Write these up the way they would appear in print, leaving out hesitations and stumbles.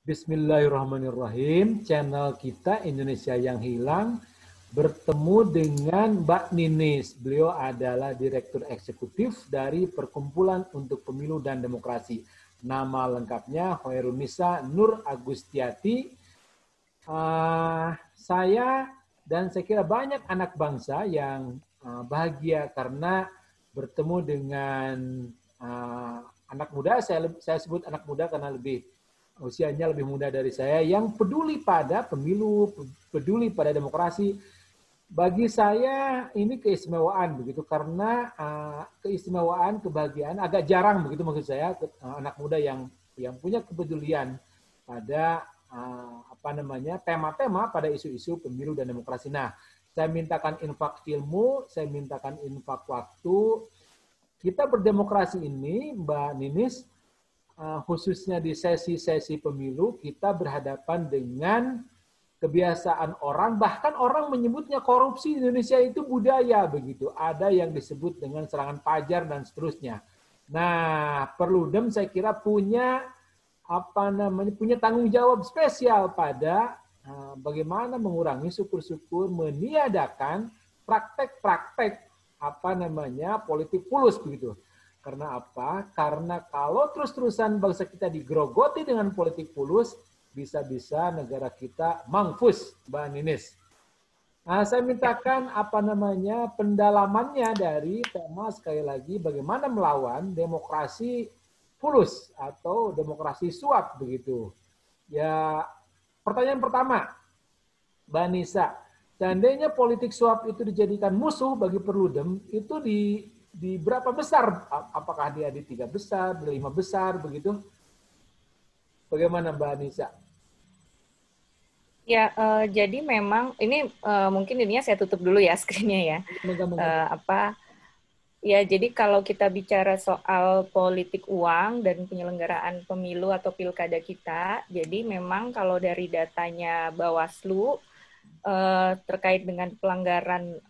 Bismillahirrahmanirrahim. Channel kita Indonesia yang Hilang bertemu dengan Mbak Ninis. Beliau adalah Direktur Eksekutif dari Perkumpulan untuk Pemilu dan Demokrasi. Nama lengkapnya Hoerunisa Nur Agustiati. Saya dan saya kira banyak anak bangsa yang bahagia karena bertemu dengan anak muda. Saya sebut anak muda karena usianya lebih muda dari saya, yang peduli pada pemilu, peduli pada demokrasi. Bagi saya ini keistimewaan begitu, karena keistimewaan, kebahagiaan agak jarang begitu maksud saya, anak muda yang punya kepedulian pada tema-tema pada isu-isu pemilu dan demokrasi. Nah, saya mintakan infak ilmu, saya mintakan infak waktu. Kita berdemokrasi ini, Mbak Ninis, khususnya di sesi-sesi pemilu, kita berhadapan dengan kebiasaan orang, bahkan orang menyebutnya korupsi di Indonesia itu budaya begitu. Ada yang disebut dengan serangan pajar dan seterusnya. Nah, Perludem saya kira punya punya tanggung jawab spesial pada bagaimana mengurangi, syukur-syukur meniadakan praktek-praktek politik fulus begitu. Karena apa? Karena kalau terus-terusan bangsa kita digerogoti dengan politik fulus, bisa-bisa negara kita mangfus, Mbak Ninis. Nah, saya mintakan pendalamannya dari tema sekali lagi bagaimana melawan demokrasi fulus atau demokrasi suap begitu. Ya, pertanyaan pertama, Mbak Nisa, seandainya politik suap itu dijadikan musuh bagi Perludem, itu di berapa besar? Apakah dia di 3 besar, di 5 besar, begitu? Bagaimana Mbak Nisa? Ya, jadi memang ini mungkin ininya saya tutup dulu ya screen-nya ya. Ya, jadi kalau kita bicara soal politik uang dan penyelenggaraan pemilu atau pilkada kita, jadi memang kalau dari datanya Bawaslu terkait dengan pelanggaran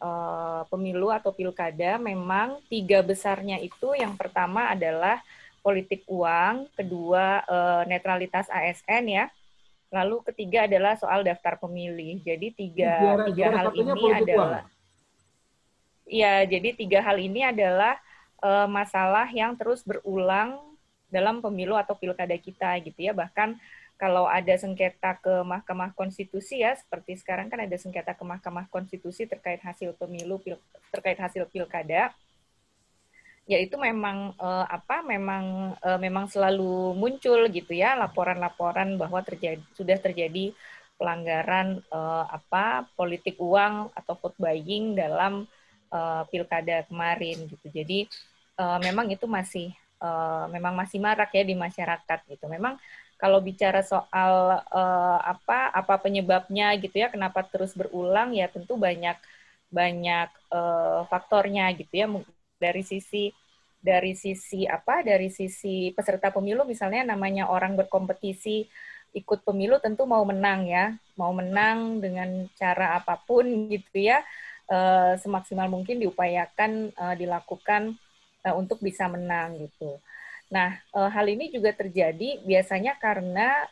pemilu atau pilkada, memang 3 besarnya itu yang pertama adalah politik uang, kedua netralitas ASN ya, lalu ketiga adalah soal daftar pemilih. Jadi tiga hal ini adalah ya, jadi 3 hal ini adalah masalah yang terus berulang dalam pemilu atau pilkada kita gitu ya. Bahkan kalau ada sengketa ke Mahkamah Konstitusi ya, seperti sekarang kan ada sengketa ke Mahkamah Konstitusi terkait hasil pemilu, terkait hasil pilkada, ya itu memang memang selalu muncul gitu ya laporan-laporan bahwa sudah terjadi pelanggaran politik uang atau vote buying dalam pilkada kemarin gitu. Jadi memang itu memang masih marak ya di masyarakat gitu. Memang kalau bicara soal apa penyebabnya gitu ya, kenapa terus berulang, ya tentu banyak faktornya gitu ya. Dari sisi peserta pemilu, misalnya namanya orang berkompetisi ikut pemilu tentu mau menang ya, mau menang dengan cara apapun gitu ya, semaksimal mungkin diupayakan dilakukan untuk bisa menang gitu. Nah, hal ini juga terjadi biasanya karena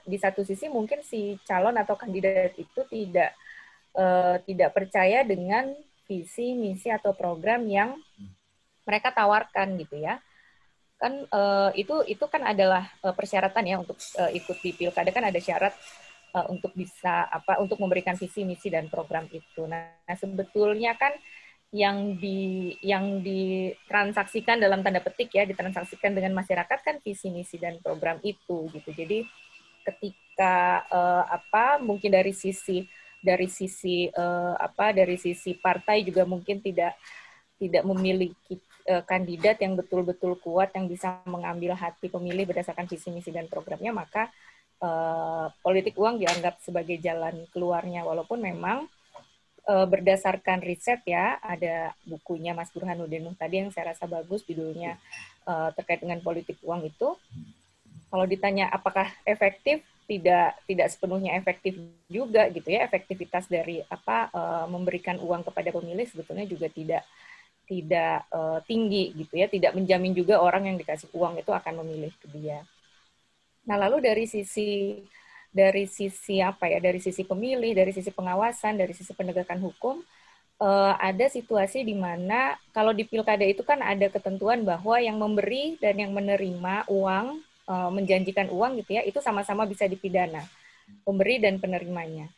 di satu sisi mungkin si calon atau kandidat itu tidak percaya dengan visi, misi atau program yang mereka tawarkan gitu ya. Kan itu kan adalah persyaratan ya untuk ikut di pilkada, kan ada syarat untuk bisa untuk memberikan visi, misi dan program itu. Nah, sebetulnya kan yang ditransaksikan dalam tanda petik ya, ditransaksikan dengan masyarakat kan visi, misi dan program itu gitu. Jadi ketika mungkin dari sisi partai juga mungkin tidak memiliki kandidat yang betul-betul kuat yang bisa mengambil hati pemilih berdasarkan visi, misi dan programnya, maka politik uang dianggap sebagai jalan keluarnya. Walaupun memang berdasarkan riset ya, ada bukunya Mas Burhanuddin Nuh tadi yang saya rasa bagus, judulnya terkait dengan politik uang itu. Kalau ditanya apakah efektif, tidak sepenuhnya efektif juga gitu ya. Efektivitas dari memberikan uang kepada pemilih sebetulnya juga tidak tinggi gitu ya. Tidak menjamin juga orang yang dikasih uang itu akan memilih ke dia. Nah, lalu dari sisi apa ya? Dari sisi pemilih, dari sisi pengawasan, dari sisi penegakan hukum, ada situasi di mana kalau di pilkada itu kan ada ketentuan bahwa yang memberi dan yang menerima uang, menjanjikan uang gitu ya, itu sama-sama bisa dipidana, pemberi dan penerimanya.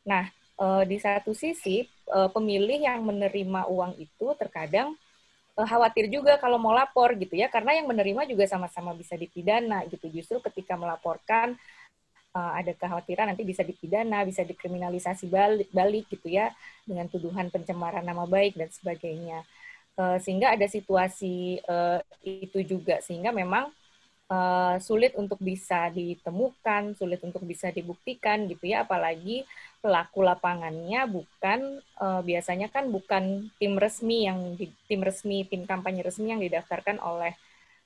Nah, di satu sisi pemilih yang menerima uang itu terkadang khawatir juga kalau mau lapor gitu ya, karena yang menerima juga sama-sama bisa dipidana gitu. Justru ketika melaporkan ada kekhawatiran nanti bisa dipidana, bisa dikriminalisasi balik gitu ya, dengan tuduhan pencemaran nama baik dan sebagainya. Sehingga ada situasi itu juga, sehingga memang sulit untuk bisa ditemukan, sulit untuk bisa dibuktikan gitu ya, apalagi pelaku lapangannya bukan biasanya kan bukan tim kampanye resmi yang didaftarkan oleh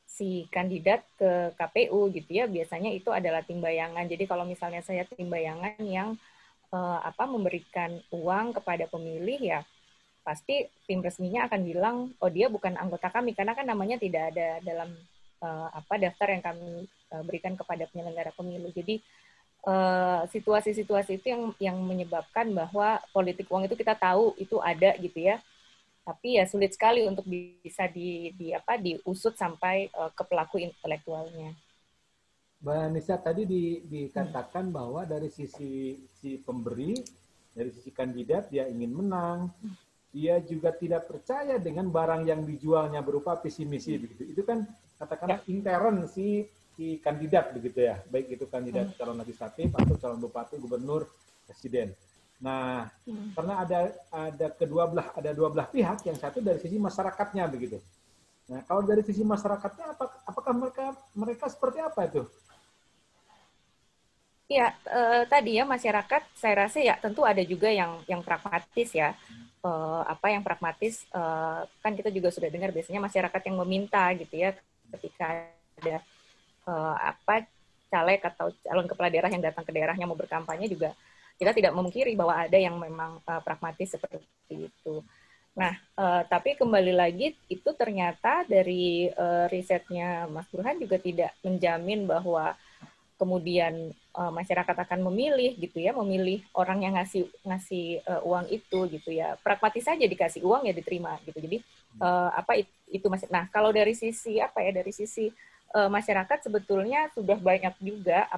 si kandidat ke KPU gitu ya, biasanya itu adalah tim bayangan. Jadi kalau misalnya saya tim bayangan yang memberikan uang kepada pemilih, ya pasti tim resminya akan bilang, oh dia bukan anggota kami karena kan namanya tidak ada dalam daftar yang kami berikan kepada penyelenggara pemilu. Jadi situasi-situasi itu yang menyebabkan bahwa politik uang itu kita tahu itu ada gitu ya, tapi ya sulit sekali untuk bisa diusut sampai ke pelaku intelektualnya. Mbak Nisa tadi dikatakan bahwa dari sisi si pemberi, dari sisi kandidat dia ingin menang, dia juga tidak percaya dengan barang yang dijualnya berupa visi misi begitu. Itu kan katakanlah intern si kandidat begitu ya, baik itu kandidat calon legislatif atau calon bupati, gubernur, presiden. Nah, karena ada dua belah pihak, yang satu dari sisi masyarakatnya begitu. Nah, kalau dari sisi masyarakatnya apakah mereka seperti apa itu? Ya, tadi ya masyarakat, saya rasa ya tentu ada juga yang pragmatis ya. Yang pragmatis, kan kita juga sudah dengar biasanya masyarakat yang meminta gitu ya, ketika ada caleg atau calon kepala daerah yang datang ke daerahnya mau berkampanye juga, kita tidak memungkiri bahwa ada yang memang pragmatis seperti itu. Nah, tapi kembali lagi itu ternyata dari risetnya Mas Burhan juga tidak menjamin bahwa kemudian masyarakat akan memilih gitu ya, memilih orang yang ngasih uang itu gitu ya. Pragmatis saja dikasih uang ya diterima gitu. Jadi itu masih. Nah, kalau dari sisi dari sisi masyarakat sebetulnya sudah banyak juga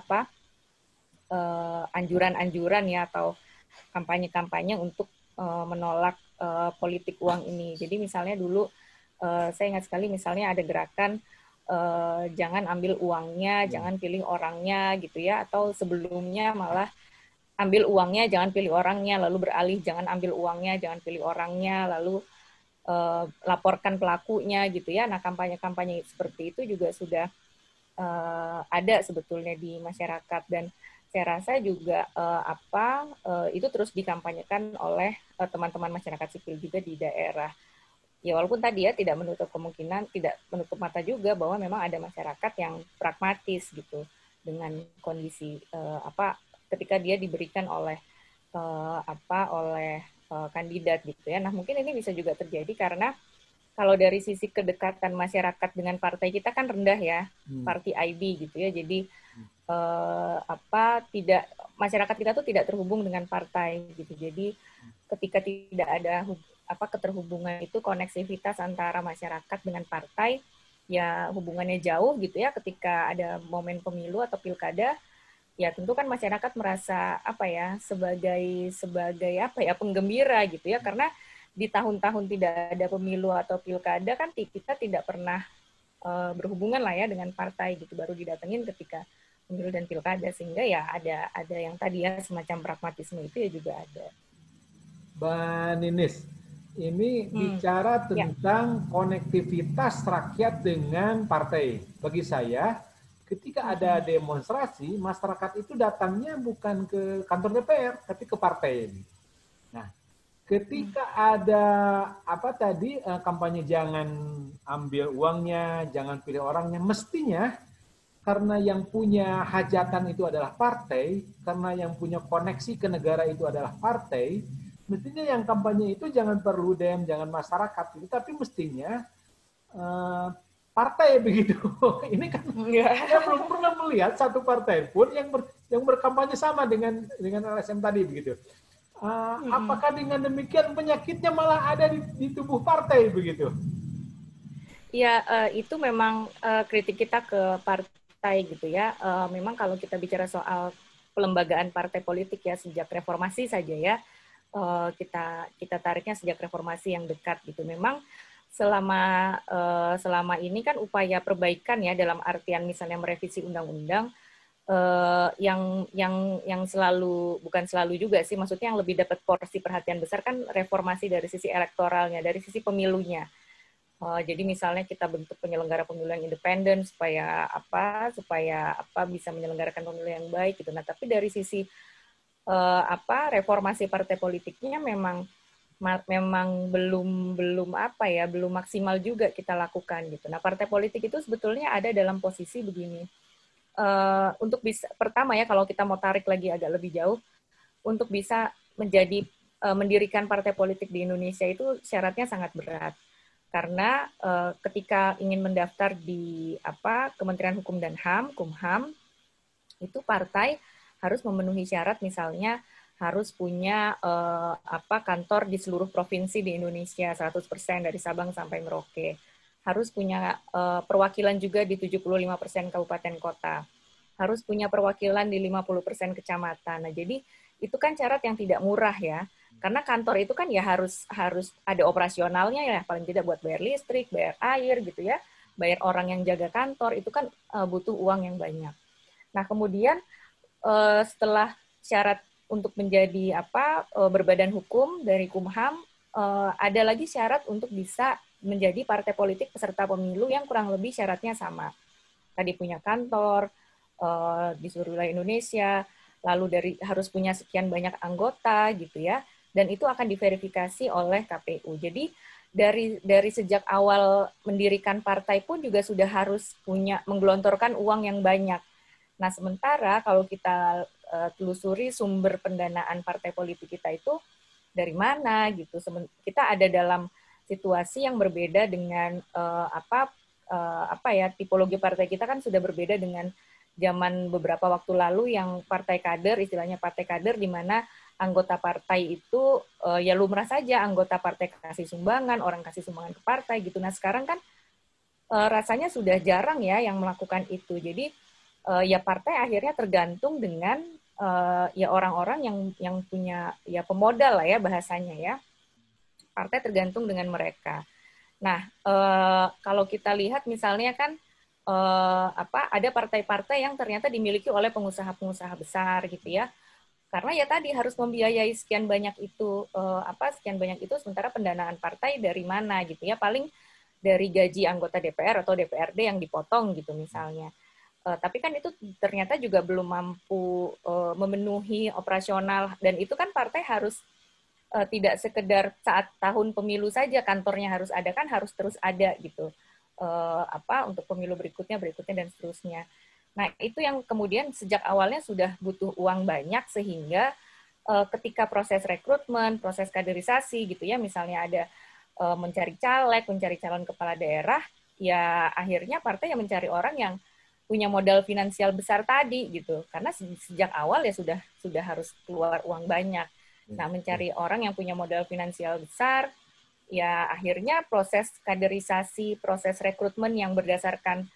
anjuran-anjuran ya atau kampanye-kampanye untuk menolak politik uang ini. Jadi misalnya dulu saya ingat sekali misalnya ada gerakan jangan ambil uangnya, jangan pilih orangnya gitu ya, atau sebelumnya malah ambil uangnya, jangan pilih orangnya, lalu beralih jangan ambil uangnya, jangan pilih orangnya, lalu laporkan pelakunya gitu ya. Nah, kampanye-kampanye seperti itu juga sudah ada sebetulnya di masyarakat, dan saya rasa juga itu terus dikampanyekan oleh teman-teman masyarakat sipil juga di daerah. Ya walaupun tadi ya tidak menutup kemungkinan, tidak menutup mata juga bahwa memang ada masyarakat yang pragmatis gitu dengan kondisi ketika dia diberikan oleh kandidat gitu ya. Nah, mungkin ini bisa juga terjadi karena kalau dari sisi kedekatan masyarakat dengan partai kita kan rendah ya, party ID gitu ya. Jadi tidak, masyarakat kita tuh tidak terhubung dengan partai gitu. Jadi ketika tidak ada keterhubungan itu, koneksivitas antara masyarakat dengan partai ya hubungannya jauh gitu ya. Ketika ada momen pemilu atau pilkada, ya tentu kan masyarakat merasa sebagai penggembira gitu ya, karena di tahun-tahun tidak ada pemilu atau pilkada kan kita tidak pernah berhubungan lah ya dengan partai gitu, baru didatengin ketika pemilu dan pilkada, sehingga ya ada yang tadi ya semacam pragmatisme itu ya juga ada. Mbak Ninis, ini bicara tentang konektivitas rakyat dengan partai. Bagi saya, ketika ada demonstrasi, masyarakat itu datangnya bukan ke kantor DPR, tapi ke partai. Nah, ketika ada kampanye jangan ambil uangnya, jangan pilih orangnya, mestinya karena yang punya hajatan itu adalah partai, karena yang punya koneksi ke negara itu adalah partai, mestinya yang kampanye itu jangan Perludem, jangan masyarakat, tapi mestinya partai begitu. Ini kan saya belum pernah melihat satu partai pun yang berkampanye sama dengan LSM tadi begitu. Apakah dengan demikian penyakitnya malah ada di tubuh partai begitu? Ya, itu memang kritik kita ke partai gitu ya. Memang kalau kita bicara soal pelembagaan partai politik ya sejak reformasi saja ya, kita tariknya sejak reformasi yang dekat gitu. Memang selama ini kan upaya perbaikan ya dalam artian misalnya merevisi undang-undang yang selalu, bukan selalu juga sih, maksudnya yang lebih dapat porsi perhatian besar kan reformasi dari sisi elektoralnya, dari sisi pemilunya. Jadi misalnya kita bentuk penyelenggara pemilu yang independen supaya bisa menyelenggarakan pemilu yang baik gitu. Nah, tapi dari sisi reformasi partai politiknya memang belum maksimal juga kita lakukan gitu. Nah, partai politik itu sebetulnya ada dalam posisi begini. Untuk bisa, pertama ya, kalau kita mau tarik lagi agak lebih jauh, untuk bisa mendirikan partai politik di Indonesia itu syaratnya sangat berat. Karena ketika ingin mendaftar di Kementerian Hukum dan HAM, Kumham, itu partai harus memenuhi syarat, misalnya harus punya kantor di seluruh provinsi di Indonesia 100% dari Sabang sampai Merauke. Harus punya perwakilan juga di 75% kabupaten kota. Harus punya perwakilan di 50% kecamatan. Nah, jadi itu kan syarat yang tidak murah ya. Karena kantor itu kan ya harus ada operasionalnya ya, paling tidak buat bayar listrik, bayar air gitu ya. Bayar orang yang jaga kantor, itu kan butuh uang yang banyak. Nah, kemudian setelah syarat untuk menjadi berbadan hukum dari Kumham, ada lagi syarat untuk bisa menjadi partai politik peserta pemilu yang kurang lebih syaratnya sama. Tadi punya kantor di seluruh wilayah Indonesia, lalu harus punya sekian banyak anggota gitu ya, dan itu akan diverifikasi oleh KPU. Jadi dari sejak awal mendirikan partai pun juga sudah harus menggelontorkan uang yang banyak. Nah, sementara kalau kita telusuri sumber pendanaan partai politik kita itu dari mana gitu. Kita ada dalam situasi yang berbeda dengan tipologi partai kita kan sudah berbeda dengan zaman beberapa waktu lalu yang partai kader, istilahnya partai kader, di mana anggota partai itu ya lumrah saja anggota partai kasih sumbangan, orang kasih sumbangan ke partai gitu. Nah, sekarang kan rasanya sudah jarang ya yang melakukan itu. Jadi ya partai akhirnya tergantung dengan ya orang-orang yang punya ya pemodal lah ya bahasanya ya. Partai tergantung dengan mereka. Nah, kalau kita lihat misalnya kan ada partai-partai yang ternyata dimiliki oleh pengusaha-pengusaha besar gitu ya. Karena ya tadi harus membiayai sekian banyak itu sementara pendanaan partai dari mana gitu ya, paling dari gaji anggota DPR atau DPRD yang dipotong gitu misalnya. Tapi kan itu ternyata juga belum mampu memenuhi operasional, dan itu kan partai harus tidak sekedar saat tahun pemilu saja kantornya harus ada, kan harus terus ada gitu. Untuk pemilu berikutnya dan seterusnya. Nah, itu yang kemudian sejak awalnya sudah butuh uang banyak, sehingga ketika proses rekrutmen, proses kaderisasi gitu ya, misalnya ada mencari caleg, mencari calon kepala daerah, ya akhirnya partai yang mencari orang yang punya modal finansial besar tadi gitu. Karena sejak awal ya sudah harus keluar uang banyak. Nah, mencari orang yang punya modal finansial besar, ya akhirnya proses kaderisasi, proses rekrutmen yang berdasarkan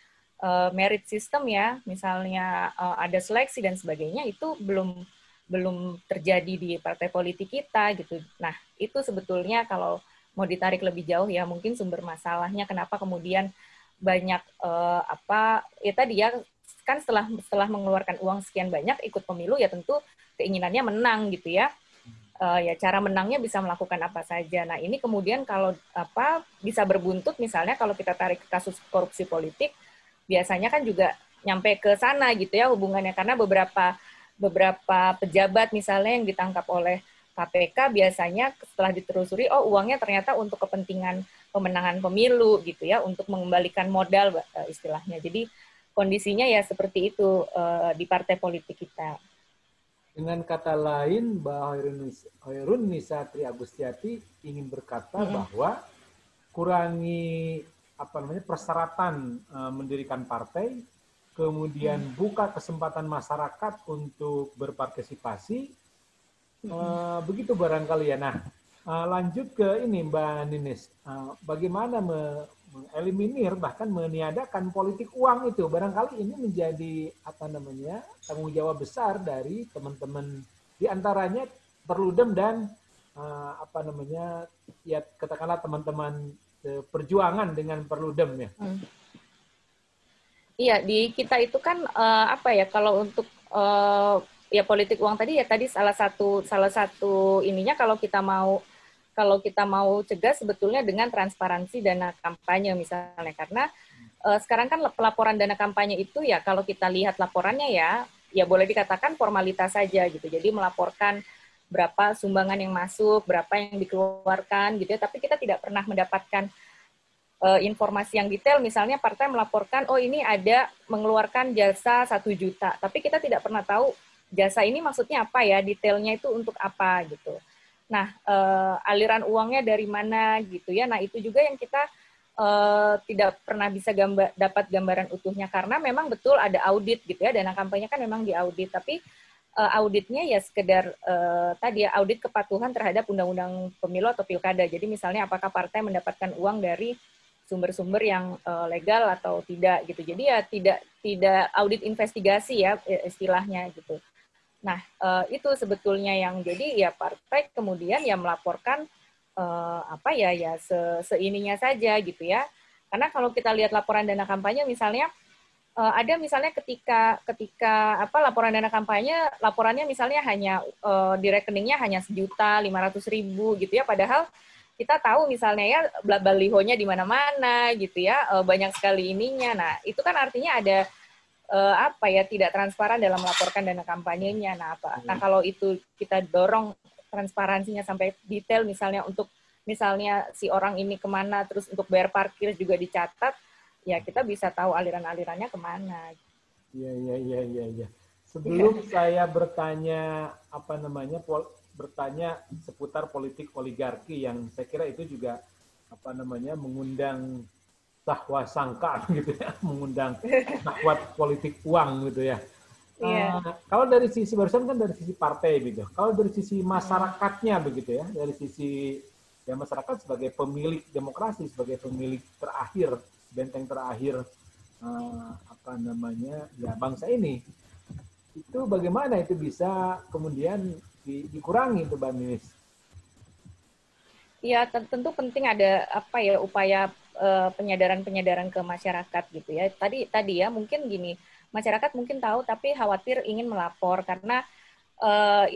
merit system ya, misalnya ada seleksi dan sebagainya, itu belum terjadi di partai politik kita gitu. Nah, itu sebetulnya kalau mau ditarik lebih jauh ya mungkin sumber masalahnya kenapa kemudian banyak ya tadi ya kan setelah mengeluarkan uang sekian banyak ikut pemilu ya tentu keinginannya menang gitu ya. Ya cara menangnya bisa melakukan apa saja. Nah, ini kemudian kalau bisa berbuntut, misalnya kalau kita tarik ke kasus korupsi politik, biasanya kan juga nyampe ke sana gitu ya hubungannya, karena beberapa pejabat misalnya yang ditangkap oleh KPK biasanya setelah ditelusuri, oh uangnya ternyata untuk kepentingan pemenangan pemilu gitu ya, untuk mengembalikan modal istilahnya. Jadi kondisinya ya seperti itu di partai politik kita. Dengan kata lain, Mbak Hoirun Nisa Tri Agustiati ingin berkata bahwa kurangi persyaratan mendirikan partai, kemudian buka kesempatan masyarakat untuk berpartisipasi, begitu barangkali ya. Nah, lanjut ke ini Mbak Ninis, bagaimana mengeliminir bahkan meniadakan politik uang itu, barangkali ini menjadi tanggung jawab besar dari teman-teman, diantaranya Perludem dan ya katakanlah teman-teman perjuangan dengan Perludem ya. Iya, di kita itu kan kalau untuk ya politik uang tadi ya tadi salah satu ininya kalau kita mau cegah sebetulnya dengan transparansi dana kampanye misalnya, karena sekarang kan pelaporan dana kampanye itu ya kalau kita lihat laporannya ya boleh dikatakan formalitas saja gitu. Jadi melaporkan berapa sumbangan yang masuk, berapa yang dikeluarkan gitu ya, tapi kita tidak pernah mendapatkan informasi yang detail. Misalnya partai melaporkan, oh ini ada mengeluarkan jasa 1 juta, tapi kita tidak pernah tahu jasa ini maksudnya apa ya, detailnya itu untuk apa gitu. Nah, aliran uangnya dari mana gitu ya. Nah, itu juga yang kita tidak pernah bisa dapat gambaran utuhnya, karena memang betul ada audit gitu ya, dana kampanye kan memang diaudit, tapi auditnya ya sekedar tadi ya audit kepatuhan terhadap undang-undang pemilu atau pilkada. Jadi misalnya apakah partai mendapatkan uang dari sumber-sumber yang legal atau tidak gitu. Jadi ya tidak audit investigasi ya istilahnya gitu. Nah, itu sebetulnya yang jadi ya partai kemudian ya melaporkan seininya saja gitu ya. Karena kalau kita lihat laporan dana kampanye misalnya ada misalnya ketika laporan dana kampanye, laporannya misalnya hanya di rekeningnya hanya 1.500.000 gitu ya, padahal kita tahu misalnya ya balihonya di mana-mana gitu ya, banyak sekali ininya. Nah, itu kan artinya ada tidak transparan dalam melaporkan dana kampanyenya. Nah, kalau itu kita dorong transparansinya sampai detail, misalnya untuk misalnya si orang ini kemana, terus untuk bayar parkir juga dicatat, ya kita bisa tahu aliran-alirannya kemana. Iya. Sebelum saya bertanya bertanya seputar politik oligarki yang saya kira itu juga mengundang sahwa sangka gitu ya, mengundang syahwat politik uang gitu ya. Kalau dari sisi barusan kan dari sisi partai gitu. Kalau dari sisi masyarakatnya begitu ya, dari sisi ya masyarakat sebagai pemilik demokrasi, sebagai pemilik terakhir, benteng terakhir ya bangsa ini, itu bagaimana itu bisa kemudian dikurangi itu Mbak Ninis? Ya tentu penting ada upaya penyadaran ke masyarakat gitu ya. Tadi ya mungkin gini, masyarakat mungkin tahu tapi khawatir ingin melapor karena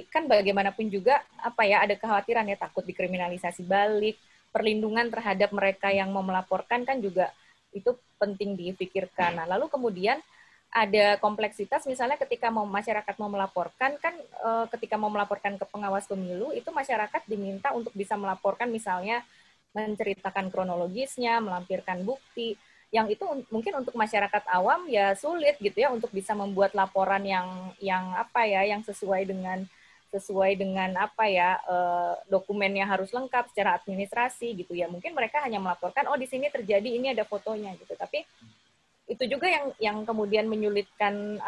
kan bagaimanapun juga ada kekhawatiran ya, takut dikriminalisasi balik, perlindungan terhadap mereka yang mau melaporkan kan juga itu penting dipikirkan. Nah, lalu kemudian ada kompleksitas misalnya ketika masyarakat mau melaporkan kan ketika mau melaporkan ke pengawas pemilu itu masyarakat diminta untuk bisa melaporkan misalnya menceritakan kronologisnya, melampirkan bukti yang itu mungkin untuk masyarakat awam ya sulit gitu ya untuk bisa membuat laporan yang sesuai dengan dokumennya harus lengkap secara administrasi gitu ya. Mungkin mereka hanya melaporkan oh di sini terjadi, ini ada fotonya gitu. Tapi itu juga yang kemudian menyulitkan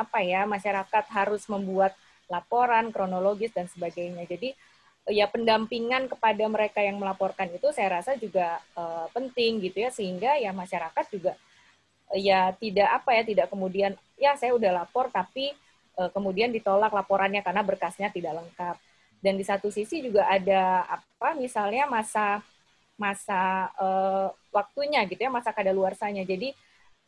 masyarakat harus membuat laporan kronologis dan sebagainya. Jadi ya pendampingan kepada mereka yang melaporkan itu saya rasa juga penting gitu ya, sehingga ya masyarakat juga ya tidak kemudian ya saya udah lapor tapi kemudian ditolak laporannya karena berkasnya tidak lengkap. Dan di satu sisi juga ada misalnya masa waktunya gitu ya, masa kadaluarsanya. Jadi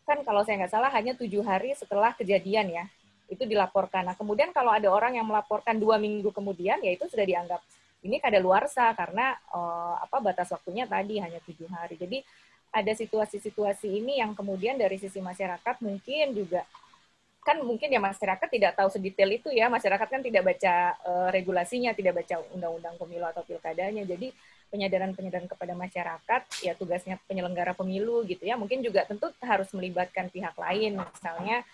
kan kalau saya nggak salah hanya 7 hari setelah kejadian ya itu dilaporkan. Nah kemudian kalau ada orang yang melaporkan 2 minggu kemudian ya itu sudah dianggap ini kadaluarsa karena batas waktunya tadi hanya 7 hari. Jadi ada situasi-situasi ini yang kemudian dari sisi masyarakat mungkin juga kan mungkin ya masyarakat tidak tahu sedetail itu ya, masyarakat kan tidak baca regulasinya, tidak baca undang-undang pemilu atau pilkadanya. Jadi penyadaran kepada masyarakat ya tugasnya penyelenggara pemilu gitu ya, mungkin juga tentu harus melibatkan pihak lain misalnya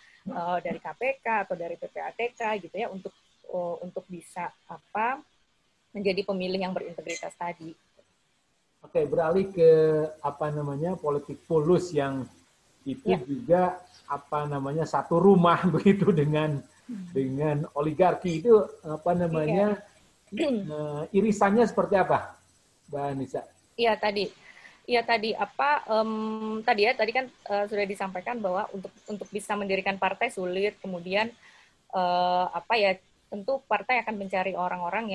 dari KPK atau dari PPATK gitu ya untuk bisa menjadi pemilih yang berintegritas tadi. Oke, beralih ke apa namanya politik fulus yang itu Ya, juga apa namanya satu rumah begitu dengan oligarki itu apa iya, namanya irisannya seperti apa, Mbak Nisa? iya tadi. Iya tadi apa tadi ya tadi kan sudah disampaikan bahwa untuk bisa mendirikan partai sulit, kemudian apa ya tentu partai akan mencari orang-orang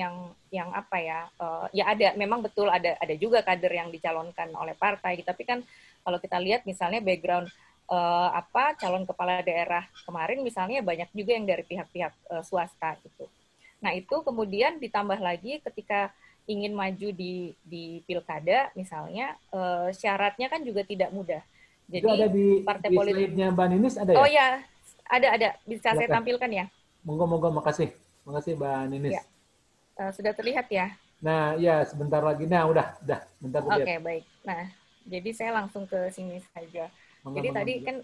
yang apa ya ya ada memang betul ada juga kader yang dicalonkan oleh partai, tapi kan kalau kita lihat misalnya background apa calon kepala daerah kemarin misalnya banyak juga yang dari pihak-pihak swasta gitu. Nah itu kemudian ditambah lagi ketika ingin maju di pilkada misalnya syaratnya kan juga tidak mudah. Itu ada Jadi partai di politik. slide-nya Mbak Ninis ada Oh ya? ya, ada bisa saya Silakan. tampilkan ya. Monggo, makasih. Makasih Mbak Ninis. Ya, sudah terlihat ya. Nah, ya sebentar lagi. Nah, udah, bentar terlihat. Oke, baik. Nah, jadi saya langsung ke sini saja. Monggo, Jadi tadi monggo. kan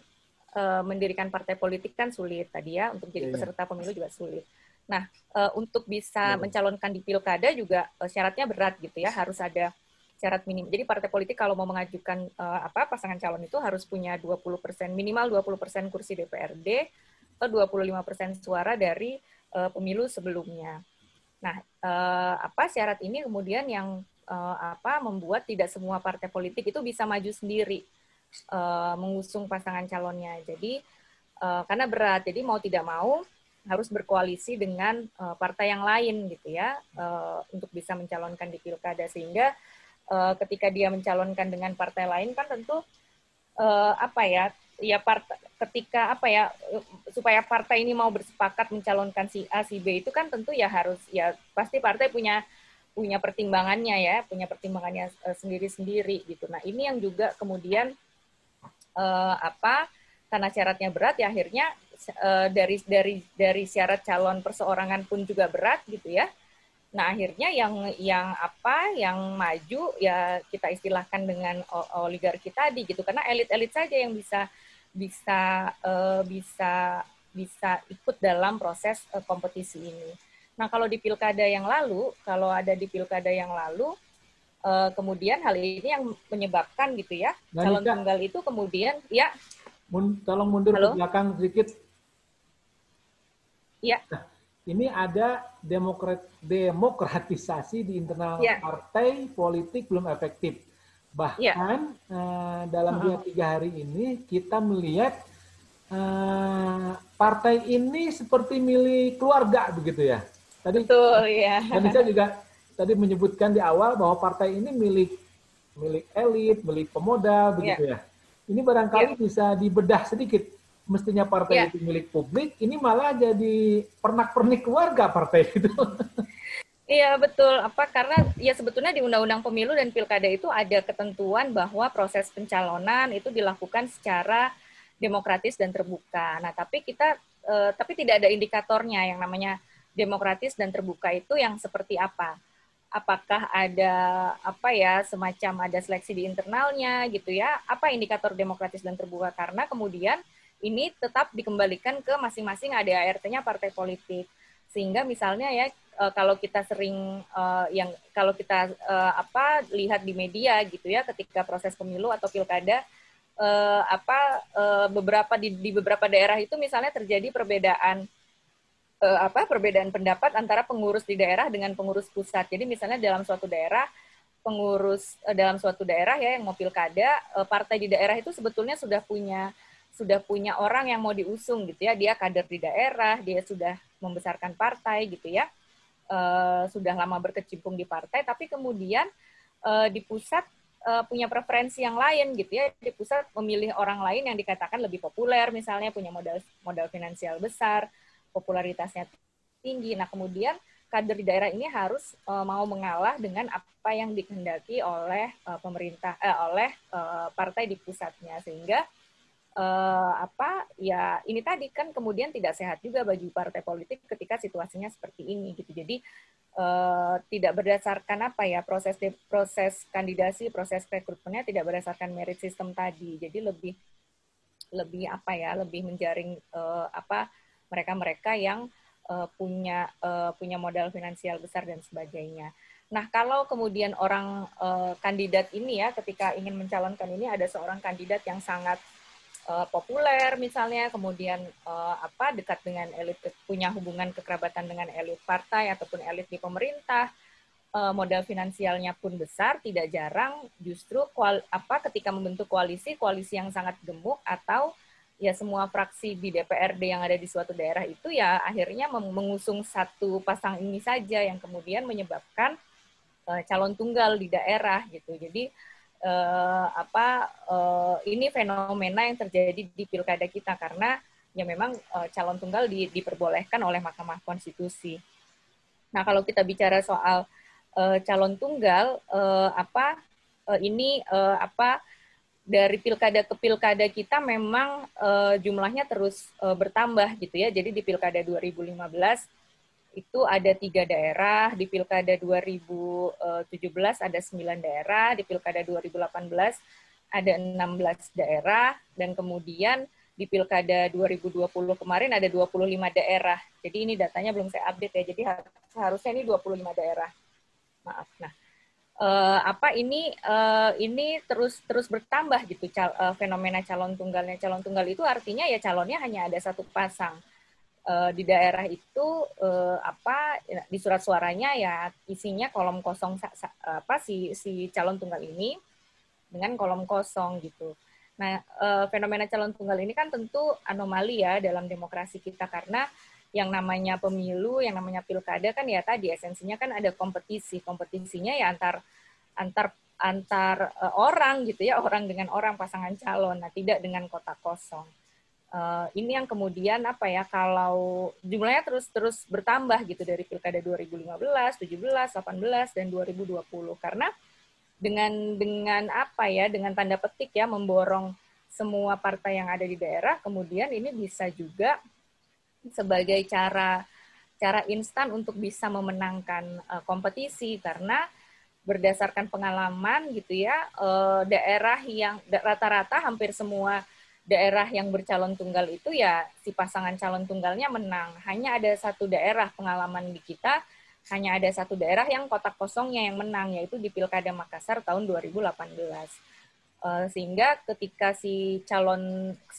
mendirikan partai politik kan sulit tadi ya, untuk Iya, jadi iya. peserta pemilu juga sulit. Nah, untuk bisa Boleh. mencalonkan di pilkada juga syaratnya berat gitu ya, harus ada syarat minim. Jadi partai politik kalau mau mengajukan apa pasangan calon itu harus punya 20% minimal 20% kursi DPRD atau 25% suara dari pemilu sebelumnya. Nah, apa syarat ini kemudian yang apa membuat tidak semua partai politik itu bisa maju sendiri mengusung pasangan calonnya. Jadi karena berat, jadi mau tidak mau harus berkoalisi dengan partai yang lain gitu ya untuk bisa mencalonkan di pilkada, sehingga ketika dia mencalonkan dengan partai lain kan tentu apa ya ya partai ketika apa ya supaya partai ini mau bersepakat mencalonkan si A si B itu kan tentu ya harus ya pasti partai punya punya pertimbangannya ya punya pertimbangannya sendiri-sendiri gitu. Nah ini yang juga kemudian apa karena syaratnya berat ya akhirnya dari syarat calon perseorangan pun juga berat gitu ya. Nah akhirnya yang apa yang maju ya kita istilahkan dengan oligarki tadi gitu, karena elit-elit saja yang bisa bisa ikut dalam proses kompetisi ini. Nah kalau di pilkada yang lalu, kalau ada di pilkada yang lalu kemudian hal ini yang menyebabkan gitu ya Mbak calon Nisa, tunggal itu kemudian ya tolong mundur ke halo belakang sedikit. ya Ini ada demokratisasi di internal ya partai politik belum efektif. ya Bahkan dalam 2-3 hari ini kita melihat partai ini seperti milik keluarga begitu ya. Tadi betul ya Indonesia juga tadi menyebutkan di awal bahwa partai ini milik milik elit, milik pemodal ya begitu ya. Ini ya barangkali bisa dibedah sedikit. Mestinya partai ya. itu milik publik, ini malah jadi pernak-pernik keluarga partai itu. Iya betul, apa karena ya sebetulnya di Undang-Undang Pemilu dan Pilkada itu ada ketentuan bahwa proses pencalonan itu dilakukan secara demokratis dan terbuka. Nah, tapi tidak ada indikatornya yang namanya demokratis dan terbuka itu yang seperti apa? Apakah ada apa ya semacam ada seleksi di internalnya gitu ya? Apa indikator demokratis dan terbuka? Karena kemudian ini tetap dikembalikan ke masing-masing ADART-nya partai politik. Sehingga misalnya ya kalau kita sering yang kalau kita apa lihat di media gitu ya ketika proses pemilu atau pilkada beberapa di beberapa daerah itu misalnya terjadi perbedaan pendapat antara pengurus di daerah dengan pengurus pusat. Jadi misalnya dalam suatu daerah dalam suatu daerah ya yang mau pilkada partai di daerah itu sebetulnya sudah punya orang yang mau diusung gitu ya, dia kader di daerah, dia sudah membesarkan partai gitu ya, sudah lama berkecimpung di partai, tapi kemudian di pusat punya preferensi yang lain gitu ya, di pusat memilih orang lain yang dikatakan lebih populer, misalnya punya modal finansial besar, popularitasnya tinggi. Nah kemudian kader di daerah ini harus mau mengalah dengan apa yang dikehendaki oleh pemerintah, oleh partai di pusatnya, sehingga apa ya ini tadi kan kemudian tidak sehat juga bagi partai politik ketika situasinya seperti ini gitu. Jadi tidak berdasarkan apa ya proses kandidasi, proses rekrutmennya tidak berdasarkan merit system tadi. Jadi lebih lebih apa ya lebih menjaring apa mereka-mereka yang punya modal finansial besar dan sebagainya. Nah, kalau kemudian orang kandidat ini ya, ketika ingin mencalonkan ini ada seorang kandidat yang sangat populer misalnya, kemudian dekat dengan elit, punya hubungan kekerabatan dengan elit partai ataupun elit di pemerintah, modal finansialnya pun besar, tidak jarang justru ketika membentuk koalisi yang sangat gemuk atau ya semua fraksi di DPRD yang ada di suatu daerah itu ya akhirnya mengusung satu pasang ini saja yang kemudian menyebabkan calon tunggal di daerah gitu. Jadi ini fenomena yang terjadi di pilkada kita karena ya memang calon tunggal diperbolehkan oleh Mahkamah Konstitusi. Nah, kalau kita bicara soal calon tunggal, dari pilkada ke pilkada kita memang jumlahnya terus bertambah gitu ya. Jadi di pilkada 2015 itu ada 3 daerah, di pilkada 2017 ada 9 daerah, di pilkada 2018 ada 16 daerah, dan kemudian di pilkada 2020 kemarin ada 25 daerah. Jadi ini datanya belum saya update ya, jadi seharusnya ini 25 daerah. Maaf. Nah, ini terus bertambah gitu fenomena calon tunggalnya. Calon tunggal itu artinya ya calonnya hanya ada satu pasang. Di daerah itu di surat suaranya ya isinya kolom kosong si calon tunggal ini dengan kolom kosong gitu. Nah, fenomena calon tunggal ini kan tentu anomali ya dalam demokrasi kita karena yang namanya pemilu, yang namanya pilkada kan ya tadi esensinya kan ada kompetisi. Kompetisinya ya antar orang gitu ya, orang dengan orang, pasangan calon. Nah, tidak dengan kotak kosong. Ini yang kemudian kalau jumlahnya terus bertambah gitu dari pilkada 2015, 17, 18 dan 2020 karena dengan tanda petik ya memborong semua partai yang ada di daerah, kemudian ini bisa juga sebagai cara instan untuk bisa memenangkan kompetisi karena berdasarkan pengalaman gitu ya, daerah yang rata-rata hampir semua daerah yang bercalon tunggal itu ya si pasangan calon tunggalnya menang. Hanya ada satu daerah pengalaman di kita, hanya ada satu daerah yang kotak kosongnya yang menang, yaitu di Pilkada Makassar tahun 2018. Sehingga ketika si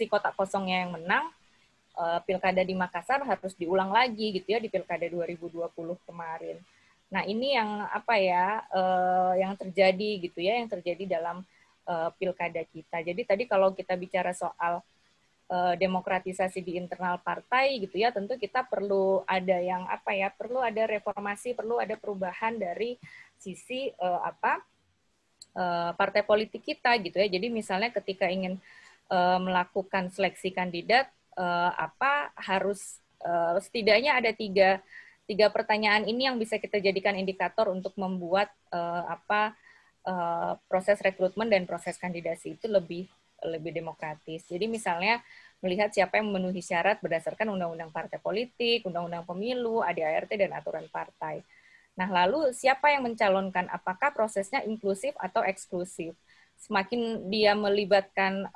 kotak kosongnya yang menang, Pilkada di Makassar harus diulang lagi gitu ya di Pilkada 2020 kemarin. Nah, ini yang yang terjadi gitu ya, yang terjadi dalam pilkada kita. Jadi tadi kalau kita bicara soal demokratisasi di internal partai gitu ya, tentu kita perlu ada perlu ada reformasi, perlu ada perubahan dari sisi partai politik kita gitu ya. Jadi misalnya ketika ingin melakukan seleksi kandidat, harus setidaknya ada tiga pertanyaan ini yang bisa kita jadikan indikator untuk membuat proses rekrutmen dan proses kandidasi itu lebih demokratis. Jadi misalnya melihat siapa yang memenuhi syarat berdasarkan undang-undang partai politik, undang-undang pemilu, ADART dan aturan partai. Nah, lalu siapa yang mencalonkan? Apakah prosesnya inklusif atau eksklusif? Semakin dia melibatkan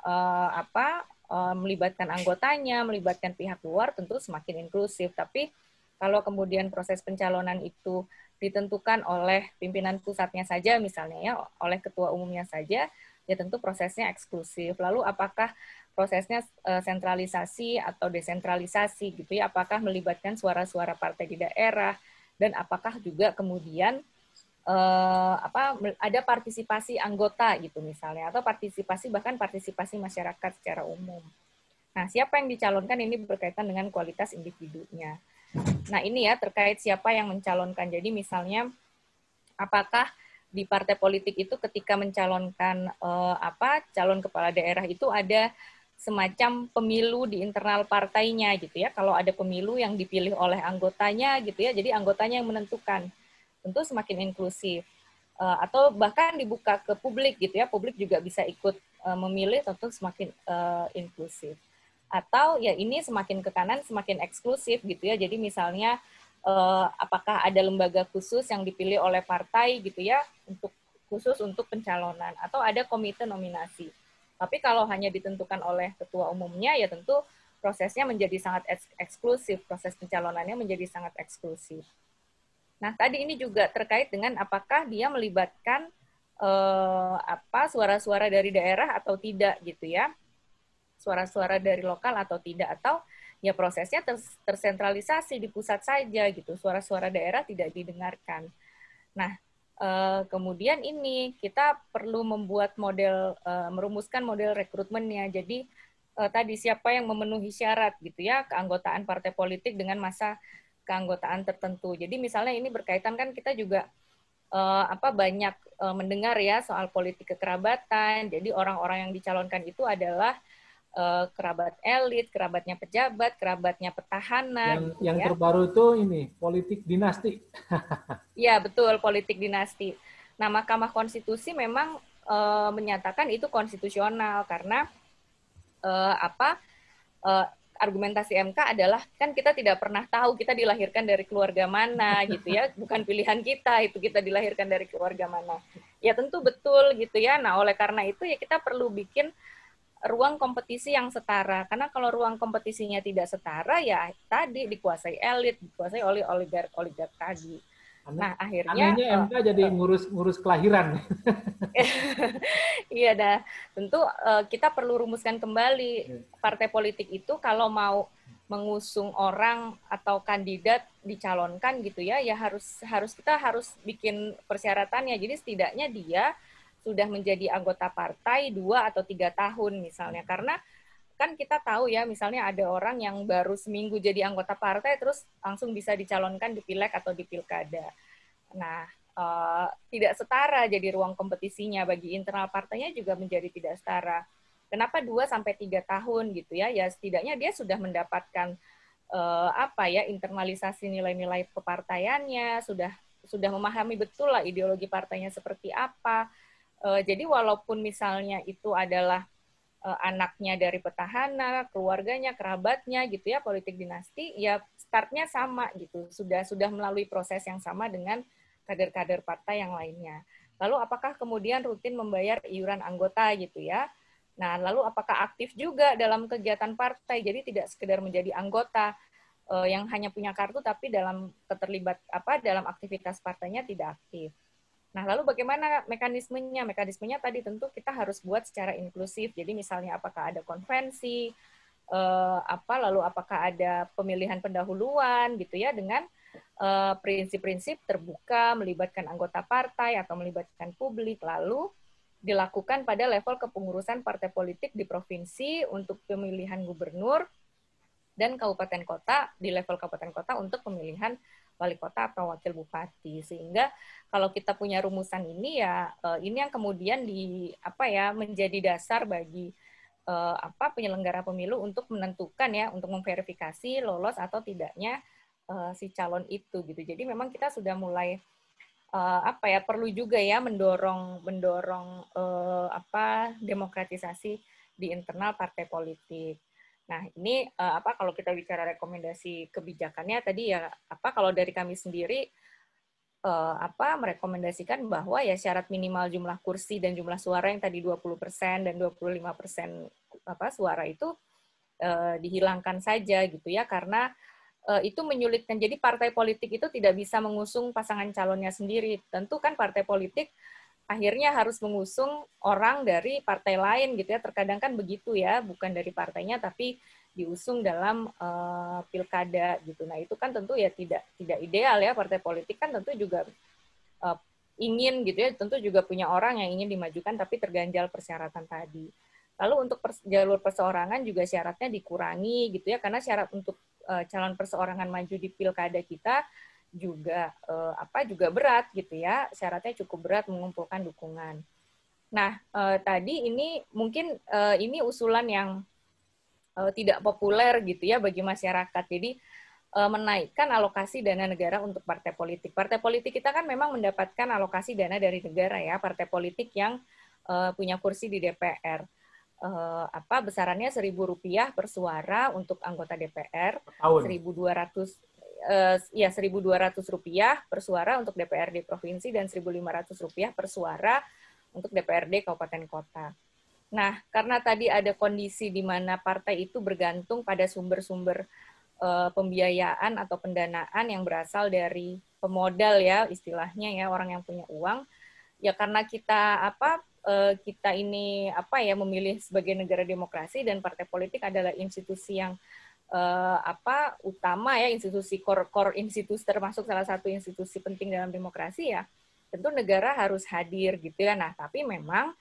melibatkan anggotanya, melibatkan pihak luar, tentu semakin inklusif. Tapi kalau kemudian proses pencalonan itu ditentukan oleh pimpinan pusatnya saja misalnya ya, oleh ketua umumnya saja, ya tentu prosesnya eksklusif. Lalu apakah prosesnya sentralisasi atau desentralisasi gitu ya, apakah melibatkan suara-suara partai di daerah, dan apakah juga kemudian ada partisipasi anggota gitu misalnya, atau bahkan partisipasi masyarakat secara umum. Nah, siapa yang dicalonkan ini berkaitan dengan kualitas individunya. Nah, ini ya terkait siapa yang mencalonkan. Jadi misalnya apakah di partai politik itu ketika mencalonkan calon kepala daerah itu ada semacam pemilu di internal partainya gitu ya. Kalau ada pemilu yang dipilih oleh anggotanya gitu ya, jadi anggotanya yang menentukan. Tentu semakin inklusif. Atau bahkan dibuka ke publik gitu ya, publik juga bisa ikut memilih, tentu semakin inklusif. Atau ya ini semakin ke kanan semakin eksklusif gitu ya. Jadi misalnya apakah ada lembaga khusus yang dipilih oleh partai gitu ya khusus untuk pencalonan, atau ada komite nominasi. Tapi kalau hanya ditentukan oleh ketua umumnya ya tentu prosesnya menjadi sangat eksklusif, proses pencalonannya menjadi sangat eksklusif. Nah, tadi ini juga terkait dengan apakah dia melibatkan suara-suara dari daerah atau tidak gitu ya. Suara-suara dari lokal atau tidak, atau ya prosesnya tersentralisasi di pusat saja gitu. Suara-suara daerah tidak didengarkan. Nah, kemudian ini kita perlu membuat model, merumuskan model rekrutmennya. Jadi tadi siapa yang memenuhi syarat gitu ya, keanggotaan partai politik dengan masa keanggotaan tertentu. Jadi misalnya ini berkaitan kan kita juga banyak mendengar ya soal politik kekerabatan. Jadi orang-orang yang dicalonkan itu adalah kerabat elit, kerabatnya pejabat, kerabatnya petahana gitu Yang ya. terbaru itu ini politik dinasti. Iya, betul, politik dinasti. Nah, Mahkamah Konstitusi memang menyatakan itu konstitusional karena argumentasi MK adalah kan kita tidak pernah tahu kita dilahirkan dari keluarga mana gitu ya, bukan pilihan kita itu kita dilahirkan dari keluarga mana. Ya tentu betul gitu ya. Nah, oleh karena itu ya kita perlu bikin ruang kompetisi yang setara. Karena kalau ruang kompetisinya tidak setara, ya tadi dikuasai elit, dikuasai oleh oligark tadi. Nah, akhirnya anehnya MK jadi ngurus kelahiran. iya dah. Tentu kita perlu rumuskan kembali partai politik itu kalau mau mengusung orang atau kandidat dicalonkan gitu ya, ya kita harus bikin persyaratannya. Jadi setidaknya dia sudah menjadi anggota partai 2 atau 3 tahun misalnya. Karena kan kita tahu ya, misalnya ada orang yang baru seminggu jadi anggota partai terus langsung bisa dicalonkan di pileg atau di pilkada. Nah, tidak setara jadi ruang kompetisinya bagi internal partainya juga menjadi tidak setara. Kenapa 2 sampai 3 tahun gitu ya? Ya setidaknya dia sudah mendapatkan internalisasi nilai-nilai kepartaiannya, sudah memahami betul lah ideologi partainya seperti apa. Jadi walaupun misalnya itu adalah anaknya dari petahana, keluarganya, kerabatnya gitu ya, politik dinasti, ya startnya sama gitu. Sudah melalui proses yang sama dengan kader-kader partai yang lainnya. Lalu apakah kemudian rutin membayar iuran anggota gitu ya? Nah, lalu apakah aktif juga dalam kegiatan partai? Jadi tidak sekedar menjadi anggota yang hanya punya kartu tapi dalam dalam aktivitas partainya tidak aktif. Nah, lalu bagaimana mekanismenya? Mekanismenya tadi tentu kita harus buat secara inklusif. Jadi misalnya apakah ada konvensi, lalu apakah ada pemilihan pendahuluan gitu ya dengan prinsip-prinsip terbuka, melibatkan anggota partai atau melibatkan publik, lalu dilakukan pada level kepengurusan partai politik di provinsi untuk pemilihan gubernur dan kabupaten kota di level kabupaten kota untuk pemilihan wali kota atau wakil bupati. Sehingga kalau kita punya rumusan ini ya ini yang kemudian menjadi dasar bagi penyelenggara pemilu untuk menentukan ya, untuk memverifikasi lolos atau tidaknya si calon itu gitu. Jadi memang kita sudah mulai perlu juga ya mendorong demokratisasi di internal partai politik. Nah, ini kalau kita bicara rekomendasi kebijakannya tadi ya kalau dari kami sendiri merekomendasikan bahwa ya syarat minimal jumlah kursi dan jumlah suara yang tadi 20% dan 25% suara itu dihilangkan saja gitu ya, karena itu menyulitkan. Jadi partai politik itu tidak bisa mengusung pasangan calonnya sendiri. Tentu kan partai politik akhirnya harus mengusung orang dari partai lain gitu ya. Terkadang kan begitu ya, bukan dari partainya tapi diusung dalam pilkada gitu. Nah, itu kan tentu ya tidak ideal ya. Partai politik kan tentu juga ingin gitu ya, tentu juga punya orang yang ingin dimajukan tapi terganjal persyaratan tadi. Lalu untuk jalur perseorangan juga syaratnya dikurangi gitu ya, karena syarat untuk calon perseorangan maju di pilkada kita juga juga berat gitu ya, syaratnya cukup berat mengumpulkan dukungan. Nah, tadi ini mungkin ini usulan yang tidak populer gitu ya bagi masyarakat. Jadi menaikkan alokasi dana negara untuk partai politik. Partai politik kita kan memang mendapatkan alokasi dana dari negara ya, partai politik yang punya kursi di DPR. Besarannya Rp1.000 per suara untuk anggota DPR, Rp1.200 per suara untuk DPRD provinsi dan Rp1.500 per suara untuk DPRD kabupaten kota. Nah, karena tadi ada kondisi di mana partai itu bergantung pada sumber-sumber pembiayaan atau pendanaan yang berasal dari pemodal ya istilahnya ya, orang yang punya uang. Ya karena kita ini memilih sebagai negara demokrasi dan partai politik adalah institusi yang utama ya, institusi core institusi, termasuk salah satu institusi penting dalam demokrasi ya, tentu negara harus hadir gitu ya. Nah, tapi memang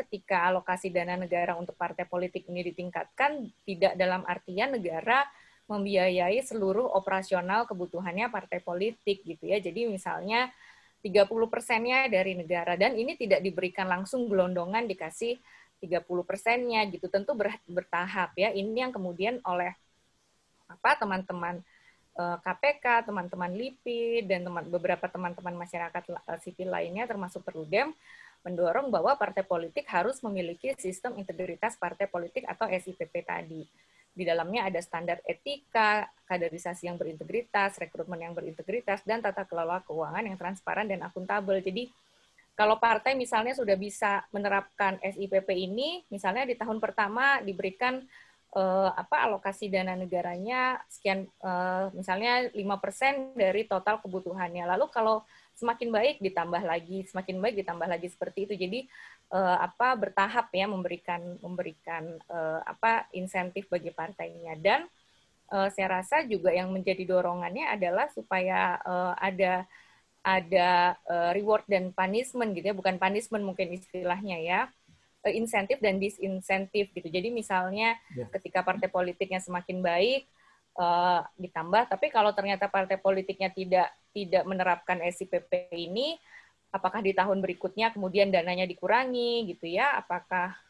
ketika alokasi dana negara untuk partai politik ini ditingkatkan, tidak dalam artian negara membiayai seluruh operasional kebutuhannya partai politik gitu ya. Jadi misalnya 30%-nya dari negara, dan ini tidak diberikan langsung gelondongan dikasih 30%-nya gitu. Tentu bertahap ya. Ini yang kemudian oleh teman-teman KPK, teman-teman LIPI, dan beberapa teman-teman masyarakat sipil lainnya termasuk Perludem mendorong bahwa partai politik harus memiliki sistem integritas partai politik atau SIPP tadi. Di dalamnya ada standar etika, kaderisasi yang berintegritas, rekrutmen yang berintegritas, dan tata kelola keuangan yang transparan dan akuntabel. Jadi kalau partai misalnya sudah bisa menerapkan SIPP ini, misalnya di tahun pertama diberikan alokasi dana negaranya sekian, misalnya 5% dari total kebutuhannya. Lalu kalau semakin baik ditambah lagi, semakin baik ditambah lagi, seperti itu. Jadi bertahap ya, memberikan insentif bagi partainya. Dan saya rasa juga yang menjadi dorongannya adalah supaya ada reward dan punishment gitu ya, bukan punishment mungkin istilahnya ya, insentif dan disinsentif gitu. Jadi misalnya ketika partai politiknya semakin baik ditambah, tapi kalau ternyata partai politiknya tidak menerapkan SIPP ini, apakah di tahun berikutnya kemudian dananya dikurangi gitu ya? Apakah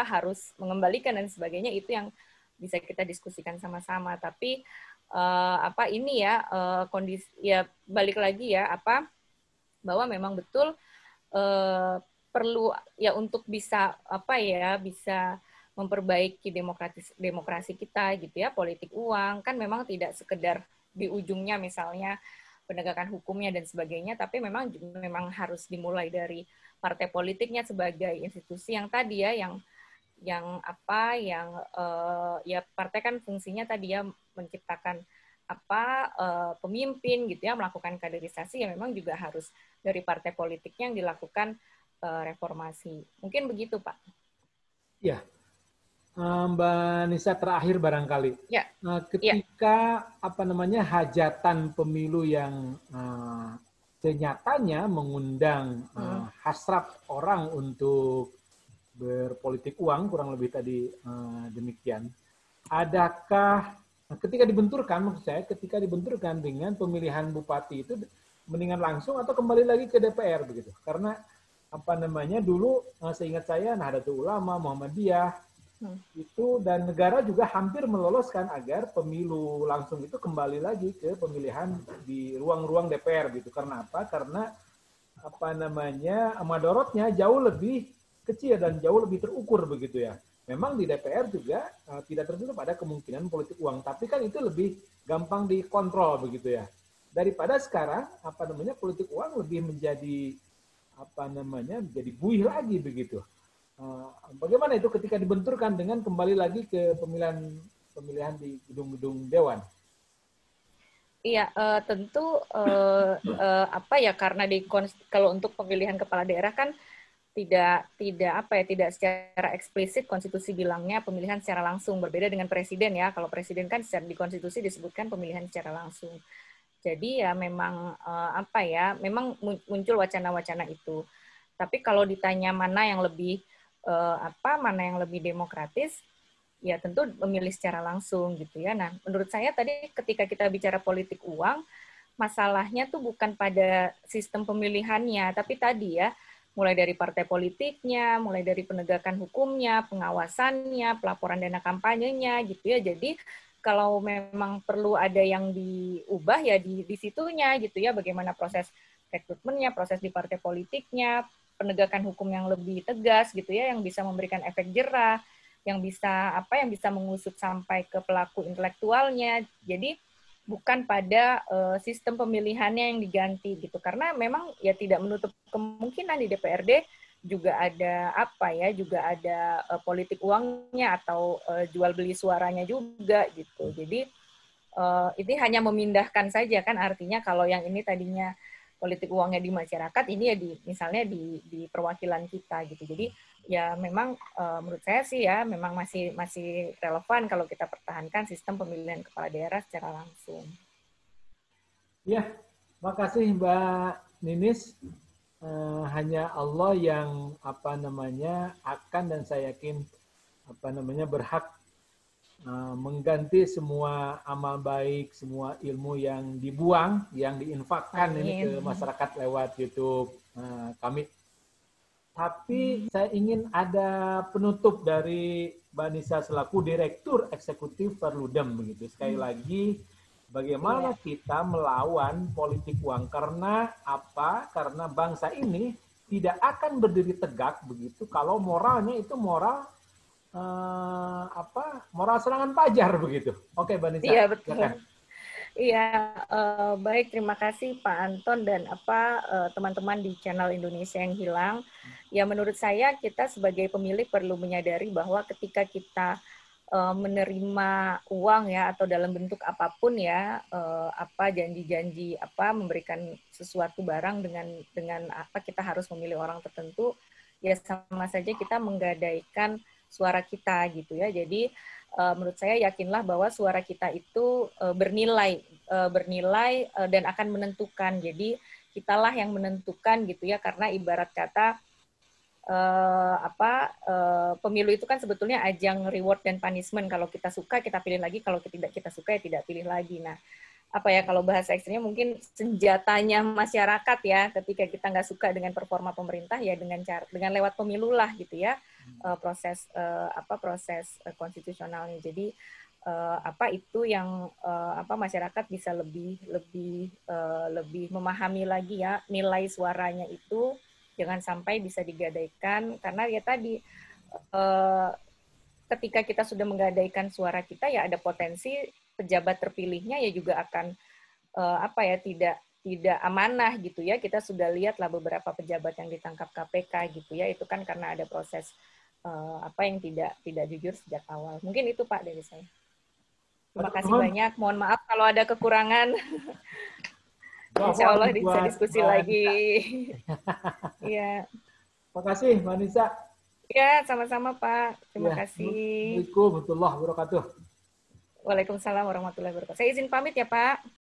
harus mengembalikan dan sebagainya, itu yang bisa kita diskusikan sama-sama. Tapi ini ya kondisi ya, balik lagi ya bahwa memang betul perlu ya untuk bisa bisa memperbaiki demokrasi kita gitu ya. Politik uang kan memang tidak sekedar di ujungnya misalnya penegakan hukumnya dan sebagainya, tapi memang harus dimulai dari partai politiknya sebagai institusi yang tadi ya, ya partai kan fungsinya tadi ya menciptakan pemimpin gitu ya, melakukan kaderisasi, ya memang juga harus dari partai politiknya yang dilakukan reformasi. Mungkin begitu, Pak. Ya, Mbak Nisa, terakhir barangkali. Ya. Ketika hajatan pemilu yang senyatanya mengundang hasrat orang untuk berpolitik uang, kurang lebih tadi demikian. Adakah ketika dibenturkan dengan pemilihan bupati itu mendingan langsung atau kembali lagi ke DPR begitu? Karena dulu seingat saya Nahdlatul Ulama, Muhammadiyah itu dan negara juga hampir meloloskan agar pemilu langsung itu kembali lagi ke pemilihan di ruang-ruang DPR gitu. Karena apa? Karena madorotnya jauh lebih kecil dan jauh lebih terukur begitu ya. Memang di DPR juga tidak tertutup ada kemungkinan politik uang, tapi kan itu lebih gampang dikontrol begitu ya. Daripada sekarang politik uang lebih menjadi menjadi buih lagi begitu. Bagaimana itu ketika dibenturkan dengan kembali lagi ke pemilihan di gedung-gedung dewan? Iya, tentu karena kalau untuk pemilihan kepala daerah kan tidak secara eksplisit konstitusi bilangnya pemilihan secara langsung, berbeda dengan presiden ya. Kalau presiden kan secara di konstitusi disebutkan pemilihan secara langsung. Jadi ya memang memang muncul wacana-wacana itu. Tapi kalau ditanya mana yang lebih demokratis, ya tentu memilih secara langsung gitu ya. Nah, menurut saya tadi ketika kita bicara politik uang, masalahnya tuh bukan pada sistem pemilihannya, tapi tadi ya, mulai dari partai politiknya, mulai dari penegakan hukumnya, pengawasannya, pelaporan dana kampanyenya gitu ya. Jadi kalau memang perlu ada yang diubah ya di situnya gitu ya, bagaimana proses rekrutmennya, proses di partai politiknya, penegakan hukum yang lebih tegas gitu ya, yang bisa memberikan efek jerah, yang bisa mengusut sampai ke pelaku intelektualnya. Jadi bukan pada sistem pemilihannya yang diganti gitu, karena memang ya tidak menutup kemungkinan di DPRD juga ada politik uangnya atau jual beli suaranya juga gitu. Jadi ini hanya memindahkan saja kan, artinya kalau yang ini tadinya politik uangnya di masyarakat, ini ya misalnya di perwakilan kita gitu. Jadi ya memang menurut saya sih ya memang masih relevan kalau kita pertahankan sistem pemilihan kepala daerah secara langsung. Ya, makasih Mbak Ninis. Hanya Allah yang akan, dan saya yakin berhak mengganti semua amal baik, semua ilmu yang dibuang, yang diinfakkan ini ke masyarakat lewat YouTube kami. Tapi saya ingin ada penutup dari Mbak Nisa selaku Direktur Eksekutif Perludem begitu. Sekali lagi, bagaimana kita melawan politik uang? Karena apa? Karena bangsa ini tidak akan berdiri tegak begitu kalau moralnya itu moral moral serangan pajar begitu. Oke, Mbak Nisa. Iya, betul. Iya, baik, terima kasih Pak Anton dan teman-teman di channel Indonesia yang Hilang. Ya, menurut saya kita sebagai pemilik perlu menyadari bahwa ketika kita menerima uang ya atau dalam bentuk apapun ya, janji-janji memberikan sesuatu barang dengan kita harus memilih orang tertentu, ya sama saja kita menggadaikan suara kita gitu ya. Jadi menurut saya yakinlah bahwa suara kita itu bernilai dan akan menentukan. Jadi kitalah yang menentukan gitu ya, karena ibarat kata pemilu itu kan sebetulnya ajang reward dan punishment. Kalau kita suka kita pilih lagi, kalau tidak kita suka ya tidak pilih lagi. Nah, kalau bahasa ekstrimnya mungkin senjatanya masyarakat ya, ketika kita nggak suka dengan performa pemerintah ya dengan lewat pemilu lah gitu ya, proses konstitusionalnya. Jadi itu yang masyarakat bisa lebih memahami lagi ya nilai suaranya itu, jangan sampai bisa digadaikan, karena ya tadi ketika kita sudah menggadaikan suara kita ya ada potensi pejabat terpilihnya ya juga akan tidak amanah gitu ya. Kita sudah lihatlah beberapa pejabat yang ditangkap KPK gitu ya, itu kan karena ada proses yang tidak jujur sejak awal. Mungkin itu Pak dari saya. Terima kasih banyak. Mohon maaf kalau ada kekurangan. Insya Allah bisa diskusi lagi. Iya. Terima kasih Mbak Nisa. Ya, sama-sama Pak. Terima kasih. Assalamualaikum warahmatullahi wabarakatuh. Waalaikumsalam warahmatullahi wabarakatuh. Saya izin pamit ya Pak.